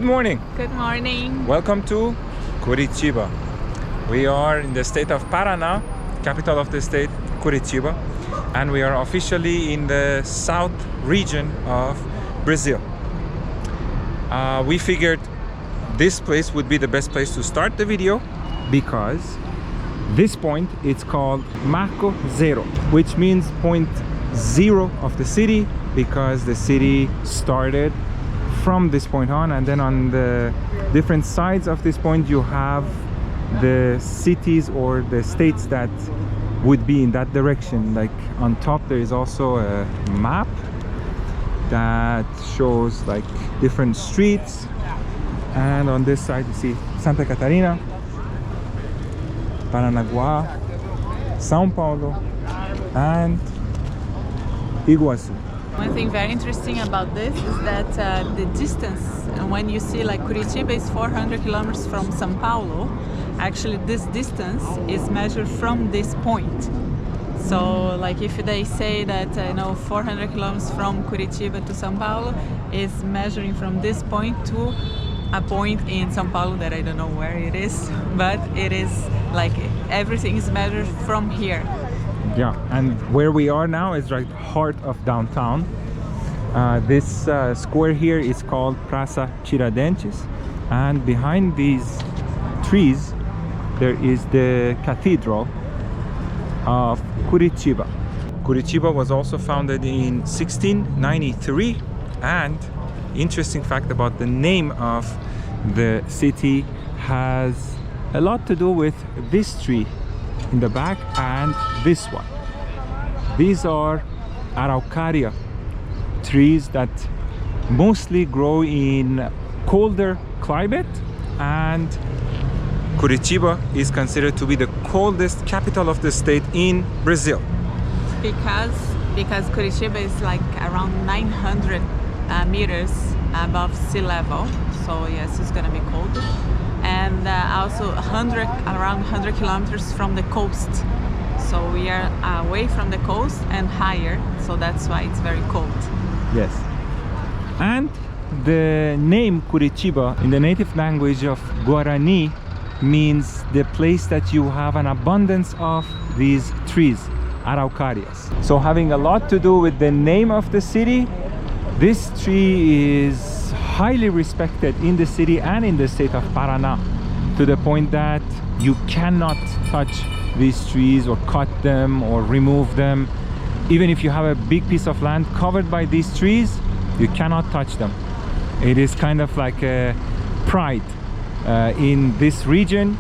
Good morning. Good morning. Welcome to Curitiba. We are in the state of Parana, capital of the state, Curitiba, and we are officially in the south region of Brazil. We figured this place would be the best place to start the video because this point it's called Marco Zero, which means point zero of the city, because the city started from this point on, and then on the different sides of this point you have the cities or the states that would be in that direction. Like on top there is also a map that shows like different streets, and on this side you see Santa Catarina, Paranaguá, São Paulo and Iguaçu. One thing very interesting about this is that the distance, and when you see like Curitiba is 400 kilometers from São Paulo, actually this distance is measured from this point. So like if they say that 400 kilometers from Curitiba to São Paulo is measuring from this point to a point in São Paulo that I don't know where it is, but it is like everything is measured from here. Yeah, and where we are now is right heart of downtown. This square here is called Praça Tiradentes, and behind these trees there is the cathedral of Curitiba. Curitiba was also founded in 1693, and interesting fact about the name of the city has a lot to do with this tree in the back and this one. These are araucaria trees that mostly grow in colder climate, and Curitiba is considered to be the coldest capital of the state in Brazil. Because Curitiba is like around 900 meters above sea level, so yes, it's gonna be cold. And also around 100 kilometers from the coast, so we are away from the coast and higher, so that's why it's very cold. Yes, and the name Curitiba in the native language of Guarani means the place that you have an abundance of these trees, araucarias. So having a lot to do with the name of the city, this tree is highly respected in the city and in the state of Parana, to the point that you cannot touch these trees or cut them or remove them. Even if you have a big piece of land covered by these trees, you cannot touch them. It is kind of like a pride in this region.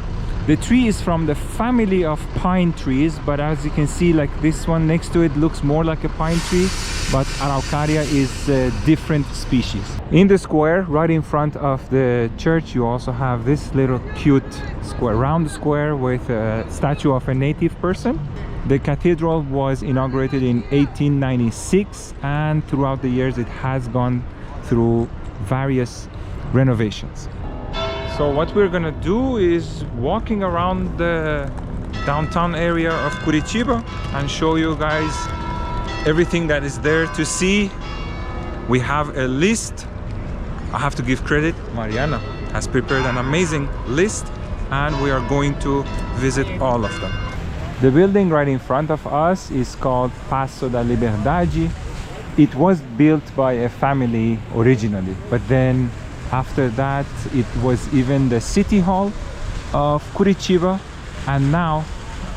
The tree is from the family of pine trees, but as you can see, like this one next to it looks more like a pine tree, but araucaria is a different species. In the square right in front of the church you also have this little cute square, round square with a statue of a native person. The cathedral was inaugurated in 1896, and throughout the years it has gone through various renovations. So what we're gonna do is walking around the downtown area of Curitiba and show you guys everything that is there to see. We have a list. I have to give credit, Mariana has prepared an amazing list, and we are going to visit all of them. The building right in front of us is called Paço da Liberdade. It was built by a family originally, but then after that it was even the city hall of Curitiba, and now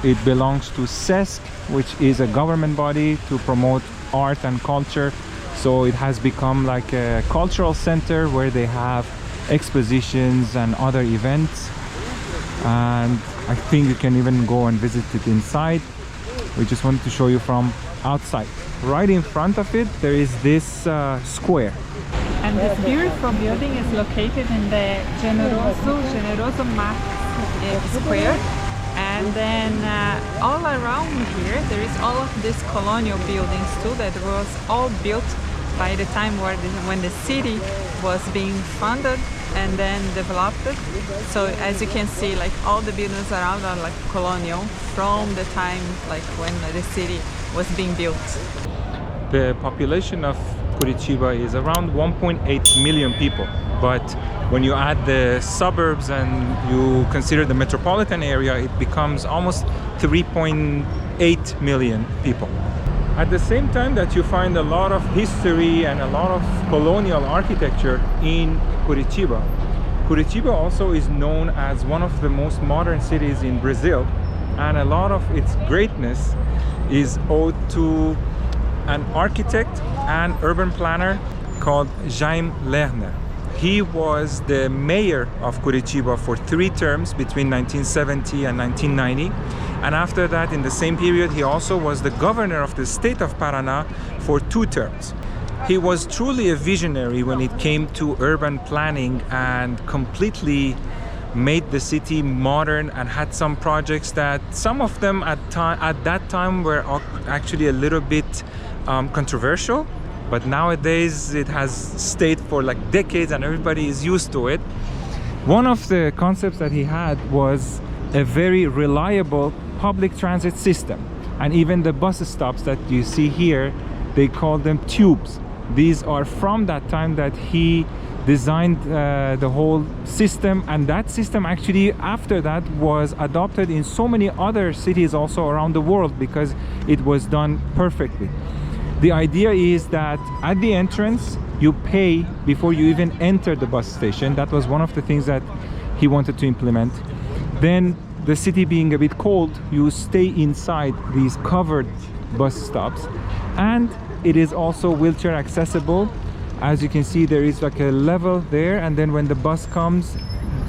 it belongs to SESC, which is a government body to promote art and culture. So it has become like a cultural center where they have expositions and other events, and I think you can even go and visit it inside. We just wanted to show you from outside. Right in front of it there is this square. And this beautiful building is located in the Generoso Marx Square. And then all around here there is all of these colonial buildings too, that was all built by the time when the city was being funded and then developed. So as you can see, like all the buildings around are like colonial from the time like when the city was being built. The population of Curitiba is around 1.8 million people. But when you add the suburbs and you consider the metropolitan area, it becomes almost 3.8 million people. At the same time that you find a lot of history and a lot of colonial architecture in Curitiba, Curitiba also is known as one of the most modern cities in Brazil, and a lot of its greatness is owed to an architect and urban planner called Jaime Lerner. He was the mayor of Curitiba for 3 terms between 1970 and 1990, and after that, in the same period, he also was the governor of the state of Parana for 2 terms. He was truly a visionary when it came to urban planning and completely made the city modern, and had some projects that some of them at that time were actually a little bit controversial, but nowadays it has stayed for like decades and everybody is used to it. One of the concepts that he had was a very reliable public transit system, and even the bus stops that you see here, they call them tubes. These are from that time that he designed the whole system, and that system actually after that was adopted in so many other cities also around the world because it was done perfectly. The idea is that at the entrance you pay before you even enter the bus station. That was one of the things that he wanted to implement. Then, the city being a bit cold, you stay inside these covered bus stops, and it is also wheelchair accessible. As you can see, there is like a level there, and then when the bus comes,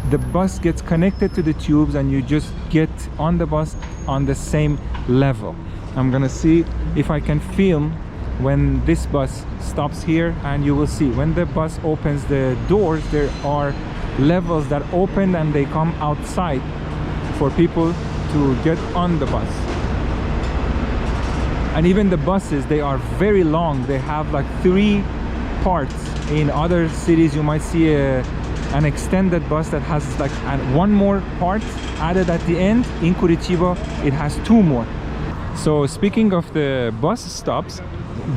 the bus gets connected to the tubes and you just get on the bus on the same level. I'm gonna see if I can film when this bus stops here, and you will see when the bus opens the doors, there are levels that open and they come outside for people to get on the bus. And even the buses, they are very long. They have like 3 parts. In other cities you might see an extended bus that has like one more part added at the end. In Curitiba it has 2 more. So speaking of the bus stops,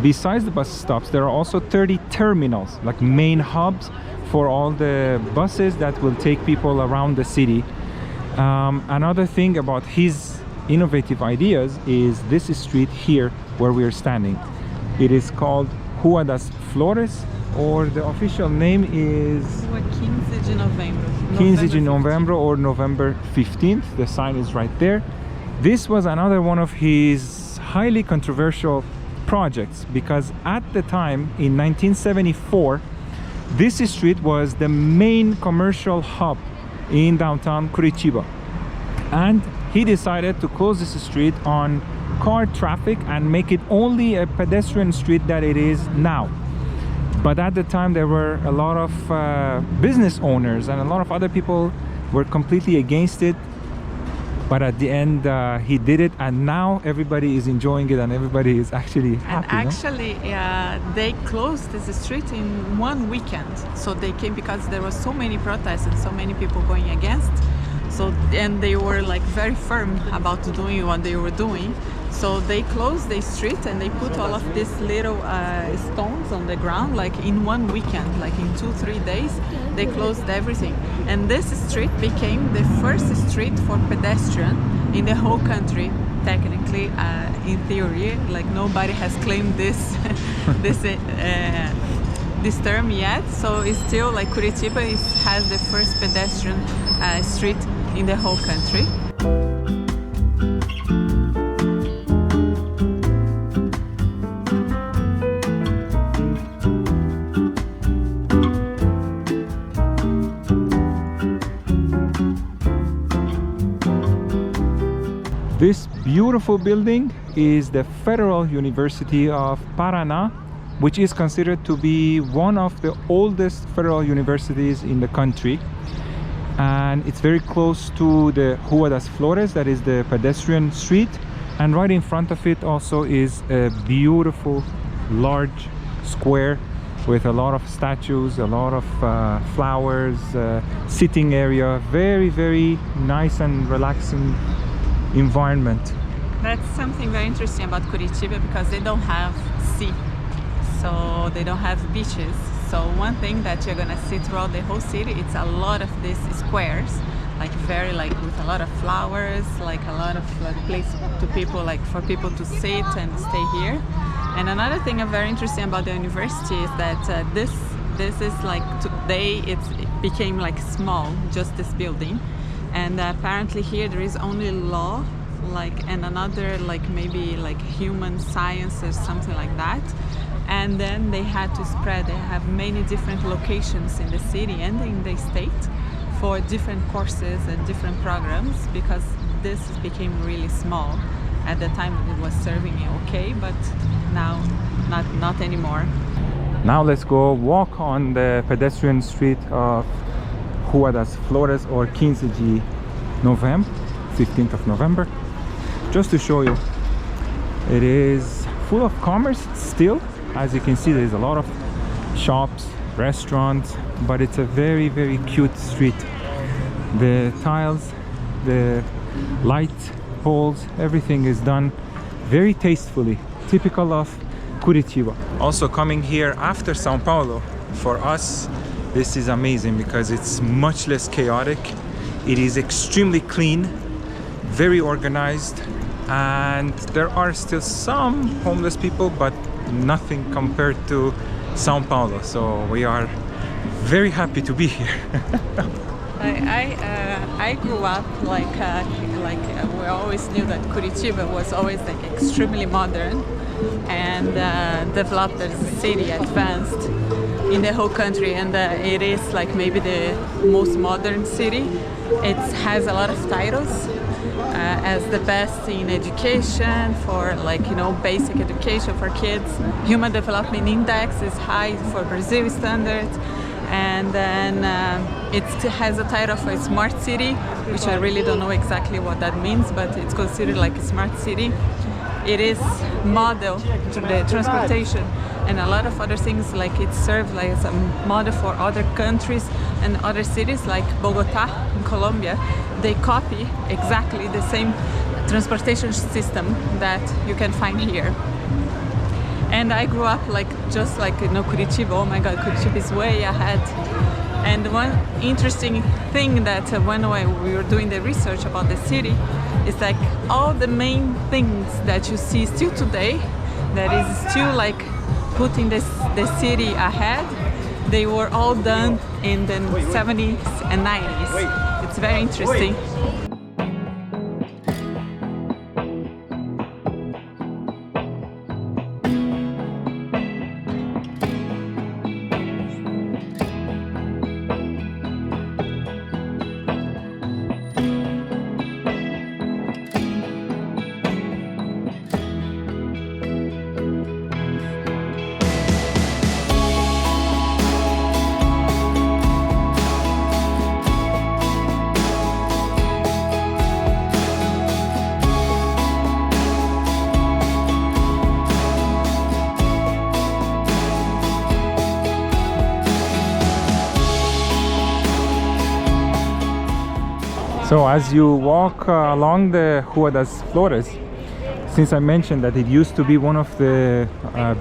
besides the bus stops, there are also 30 terminals, like main hubs for all the buses that will take people around the city. Another thing about his innovative ideas is this street here where we are standing. It is called Huas Flores, or the official name is 15 de novembro. 15 de novembro, or November 15th. The sign is right there. This was another one of his highly controversial projects because at the time in 1974 this street was the main commercial hub in downtown Curitiba, and he decided to close this street on car traffic and make it only a pedestrian street that it is now. But at the time there were a lot of business owners and a lot of other people were completely against it, but at the end he did it, and now everybody is enjoying it and everybody is actually happy. And actually they closed this street in one weekend, so they came because there were so many protests and so many people going against. So, and they were like very firm about doing what they were doing. So they closed the street and they put all of these little stones on the ground, like in one weekend, like in 2-3 days, they closed everything. And this street became the first street for pedestrian in the whole country. Technically, in theory, like nobody has claimed this this term yet. So it's still like Curitiba has the first pedestrian street in the whole country. This beautiful building is the Federal University of Parana, which is considered to be one of the oldest federal universities in the country. And it's very close to the Huas Flores, that is the pedestrian street. And right in front of it also is a beautiful large square with a lot of statues, a lot of flowers, sitting area, very, very nice and relaxing environment. That's something very interesting about Curitiba, because they don't have sea. so they don't have beaches. So one thing that you're gonna see throughout the whole city, it's a lot of these squares, like very like with a lot of flowers, like a lot of place to people, like for people to sit and stay here. And another thing very interesting about the university is that this is like today it became like small, just this building, and apparently here there is only law, like, and another like maybe like human science or something like that. And then they had to spread. They have many different locations in the city and in the state for different courses and different programs, because this became really small. At the time it was serving okay, but now not anymore. Now let's go walk on the pedestrian street of Huas Flores, or 15 de Novembro, 15th of November, just to show you. It is full of commerce still. As you can see, there's a lot of shops, restaurants, but it's a very, very cute street. The tiles, the light poles, everything is done very tastefully, typical of Curitiba. Also coming here after Sao Paulo, for us, this is amazing because it's much less chaotic. It is extremely clean, very organized, and there are still some homeless people, but nothing compared to Sao Paulo. So we are very happy to be here. I grew up like we always knew that Curitiba was always like extremely modern and developed as a city, advanced in the whole country, and it is like maybe the most modern city. It has a lot of titles as the best in education, for like, you know, basic education for kids. Human Development Index is high for Brazil standards, and then it has a title for a smart city, which I really don't know exactly what that means, but it's considered like a smart city. It is model to the transportation and a lot of other things, like it serves like as a model for other countries and other cities like Bogota in Colombia. They copy exactly the same transportation system that you can find here. And I grew up like just like, you know, Curitiba. Oh my God, Curitiba is way ahead. And one interesting thing that when we were doing the research about the city is like all the main things that you see still today that is still like putting the city ahead, they were all done in the 70s and 90s. It's very interesting. So as you walk along the Huas Flores, since I mentioned that it used to be one of the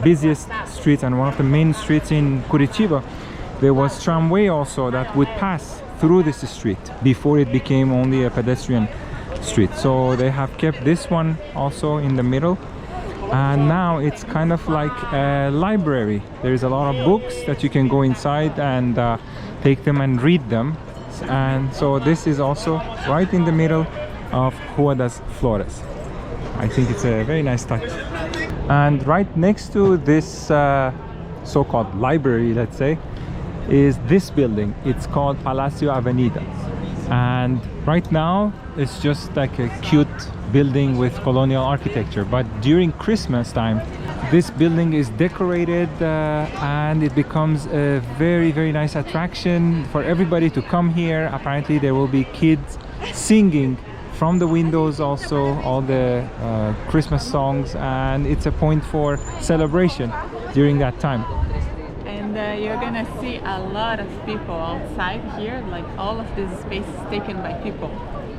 busiest streets and one of the main streets in Curitiba, there was tramway also that would pass through this street before it became only a pedestrian street. So they have kept this one also in the middle, and now it's kind of like a library. There's a lot of books that you can go inside and take them and read them. And so this is also right in the middle of Huas Flores. I think it's a very nice touch. And right next to this so-called library, let's say, is this building. It's called Palacio Avenida, and right now it's just like a cute building with colonial architecture, but during Christmas time this building is decorated and it becomes a very, very nice attraction for everybody to come here. Apparently there will be kids singing from the windows also all the Christmas songs, and it's a point for celebration during that time. And you're gonna see a lot of people outside here, like all of this space is taken by people.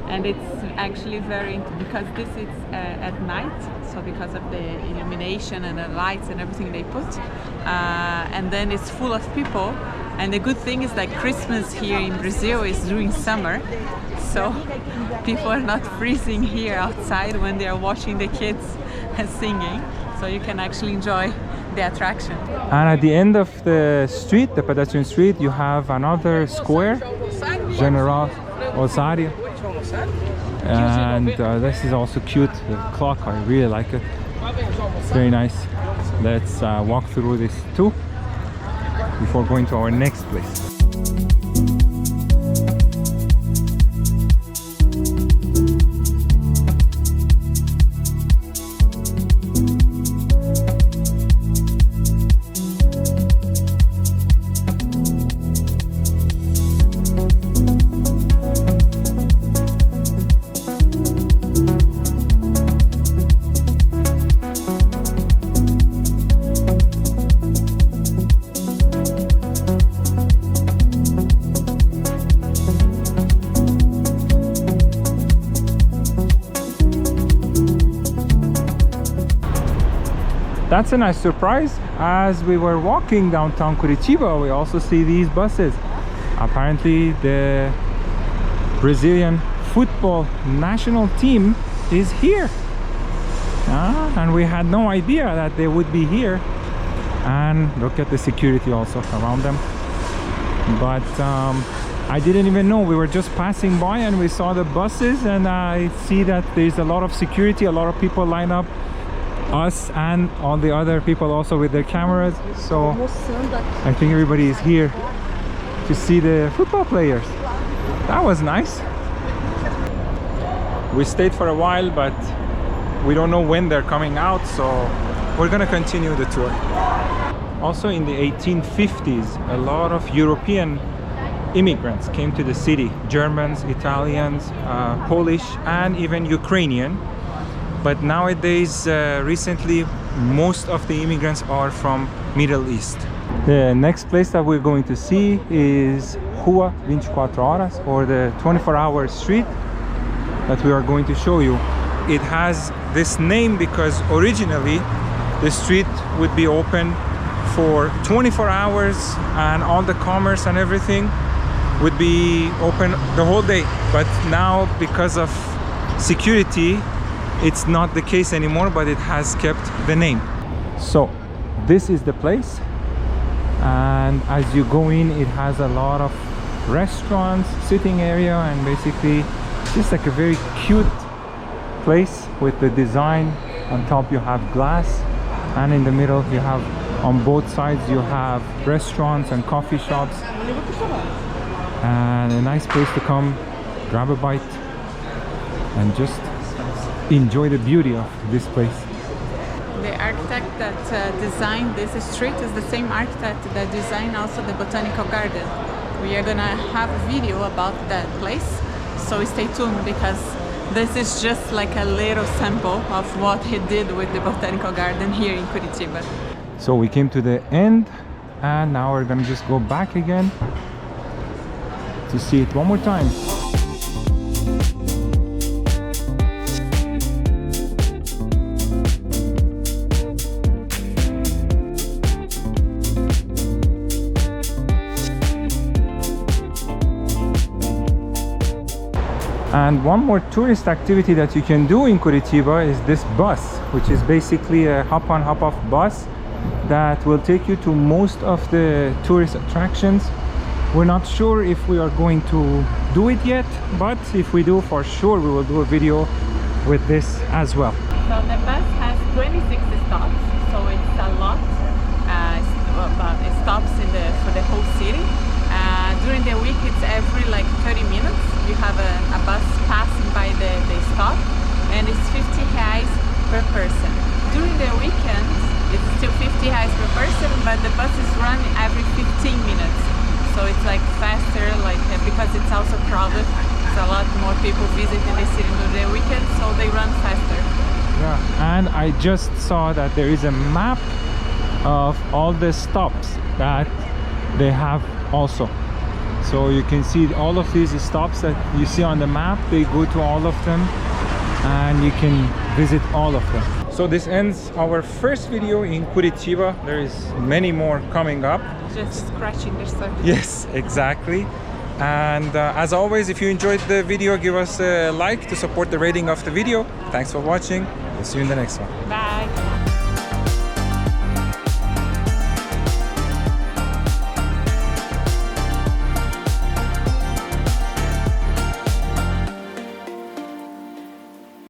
and it's actually very, because this is at night, so because of the illumination and the lights and everything they put, and then it's full of people. And the good thing is that Christmas here in Brazil is during summer, so people are not freezing here outside when they are watching the kids singing, so you can actually enjoy the attraction. And at the end of the street, the pedestrian street, you have another square, General Osario. And this is also cute, the clock, I really like it. It's very nice. Let's walk through this too before going to our next place. That's a nice surprise. As we were walking downtown Curitiba, we also see these buses. Apparently the Brazilian football national team is here. And we had no idea that they would be here. And look at the security also around them. But I didn't even know. We were just passing by and we saw the buses, and I see that there's a lot of security, a lot of people line up, us and all the other people also with their cameras. So I think everybody is here to see the football players. That was nice. We stayed for a while, but we don't know when they're coming out, so we're gonna continue the tour. Also in the 1850s, a lot of European immigrants came to the city. Germans, Italians, Polish, and even Ukrainian. But nowadays, recently, most of the immigrants are from Middle East. The next place that we're going to see is Rua 24 Horas, or the 24-hour street that we are going to show you. It has this name because originally the street would be open for 24 hours and all the commerce and everything would be open the whole day. But now, because of security, it's not the case anymore, but it has kept the name. So this is the place, and as you go in, it has a lot of restaurants, sitting area, and basically just like a very cute place with the design. On top you have glass, and in the middle you have, on both sides you have restaurants and coffee shops, and a nice place to come grab a bite and just enjoy the beauty of this place. The architect that designed this street is the same architect that designed also the botanical garden. We are gonna have a video about that place, so stay tuned, because this is just like a little sample of what he did with the botanical garden here in Curitiba. So we came to the end, and now we're gonna just go back again to see it one more time. And one more tourist activity that you can do in Curitiba is this bus, which is basically a hop-on, hop-off bus that will take you to most of the tourist attractions. We're not sure if we are going to do it yet, but if we do, for sure we will do a video with this as well. So the bus has 26 stops, so it's a lot. It stops for the whole city. During the week, it's every like 30 minutes. You have a bus passing by the stop, and it's 50 reais per person. During the weekends, it's still 50 reais per person, but the bus is running every 15 minutes. So it's like faster, because it's also crowded. It's a lot more people visiting the city during the weekend, so they run faster. Yeah, and I just saw that there is a map of all the stops that they have also. So you can see all of these stops that you see on the map, they go to all of them and you can visit all of them. So this ends our first video in Curitiba. There is many more coming up. Just scratching the surface. Yes, exactly. And as always, if you enjoyed the video, give us a like to support the rating of the video. Thanks for watching. We'll see you in the next one. Bye.